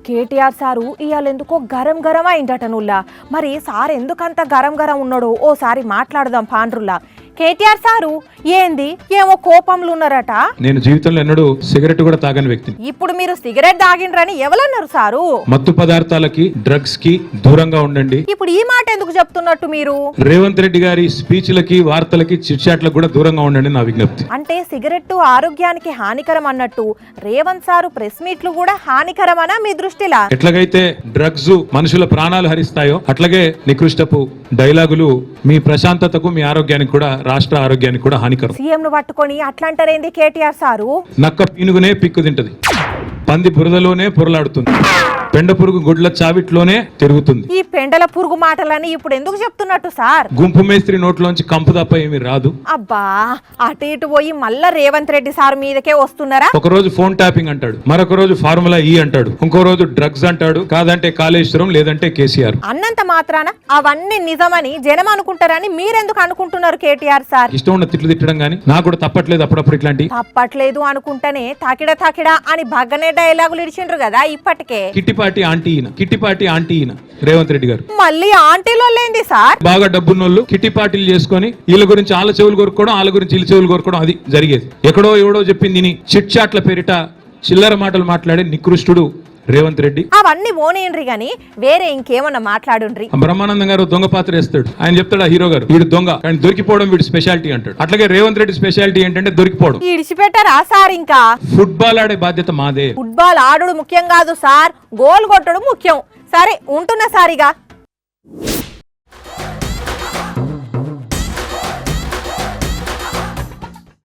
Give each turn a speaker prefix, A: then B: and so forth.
A: KTR sir ఇవాళ ఎందుకో గరం గరం అయిందట నుల్లా. మరి సార్ ఎందుకంత గరం గరం ఉన్నాడో ఓసారి మాట్లాడదాం పాండ్రుల్లా. కేటీఆర్ సారు ఏంది ఏమో కోపంలో ఉన్నారట.
B: నేను జీవితంలో ఎన్నడూ సిగరెట్ కూడా తాగని వ్యక్తి.
A: ఇప్పుడు మీరు సిగరెట్ తాగిండ్రని ఎవరన్నారు సారు?
B: మత్తు పదార్థాలకి డ్రగ్స్ కి దూరంగా ఉండండి.
A: ఇప్పుడు ఈ మాట ఎందుకు చెప్తున్నట్టు మీరు?
B: రేవంత్ రెడ్డి గారి స్పీచ్లకి వార్తలకి చిట్చాట్లకు కూడా దూరంగా ఉండండి నా విజ్ఞప్తి.
A: అంటే సిగరెట్ ఆరోగ్యానికి హానికరం అన్నట్టు రేవంత్ సారు ప్రెస్ మీట్లు కూడా హానికరమనా మీ దృష్టిలా?
B: ఎట్లాగైతే డ్రగ్స్ మనుషుల ప్రాణాలు హరిస్తాయో అట్లాగే నికృష్టపు డైలాగులు మీ ప్రశాంతతకు మీ ఆరోగ్యానికి కూడా రాష్ట్ర ఆరోగ్యానికి కూడా హానికరం.
A: సీఎం ను పట్టుకొని అట్లంటారేంది కేటీఆర్ సారు?
B: నక్క పీనుగునే పిక్కు తింటది, పంది బురదలోనే పొరలాడుతుంది, పెండ పురుగు గుడ్ల చావిట్లోనే తిరుగుతుంది.
A: ఈ పెండల పురుగు మాటలని ఇప్పుడు ఎందుకు చెప్తున్నట్టు సార్?
B: గుంపు మేస్త్రి నోట్లోంచి కంపు తప్ప ఏమీ రాదు.
A: అబ్బా అటు ఇటు పోయి మళ్ళా రేవంత్ రెడ్డి సార్ మీదకే వస్తున్నారా?
B: ఒక రోజు ఫోన్ ట్యాపింగ్ అంటాడు, మరొక రోజు ఫార్ములా ఈ అంటాడు, ఇంకో రోజు డ్రగ్స్ అంటాడు, కాదంటే కాళేశ్వరం లేదంటే కేసీఆర్.
A: అన్నంత మాత్రాన అవన్నీ నిజమని జనం అనుకుంటారని మీరెందుకు అనుకుంటున్నారు కేటీఆర్ సార్?
B: ఇష్టం ఉన్న తిట్లు తిట్టడం గానీ నాకు కూడా తప్పట్లేదు అప్పుడప్పుడు ఇట్లాంటి.
A: తప్పట్లేదు అనుకుంటేనే తాకిడా అని భగ్గనే డైలాగులు ఇడిచిండ్రు కదా ఇప్పటికే.
B: కిట్టిపాటి ఆంటీ ఈయన రేవంత్ రెడ్డి గారు.
A: మళ్ళీ ఆంటీలో లేంది సార్?
B: బాగా డబ్బున్నోళ్ళు కిట్టి పార్టీలు చేసుకొని వీళ్ళ గురించి వాళ్ళ చెవులు కోరుకోవడం, వాళ్ళ గురించి వీళ్ళ చెవులు కోరుకోవడం, అది జరిగేది. ఎక్కడో ఎవడో చెప్పింది చిట్ చాట్ల పేరిట చిల్లర మాటలు మాట్లాడే నికృష్టుడు రేవంత్ రెడ్డి.
A: అవన్నీ ఓనేయండ్రి గాని వేరే ఇంకేమన్నా మాట్లాడుండ్రి.
B: బ్రహ్మానందం గారు దొంగ పాత్ర వేస్తాడు. ఆయన చెప్తాడు, హీరో గారు వీడు దొంగ, కానీ దొరికిపోవడం వీడి స్పెషాలిటీ అంటాడు. అట్లాగే రేవంత్ రెడ్డి స్పెషాలిటీ ఏంటంటే దొరికిపోవడం.
A: ఇడిచిపెట్టారా సార్? ఇంకా
B: ఫుట్బాల్ ఆడే బాధ్యత మాదే.
A: ఫుట్బాల్ ఆడుడు ముఖ్యం కాదు సార్, గోల్ కొట్టడం ముఖ్యం. సరే ఉంటున్నా సారిగా.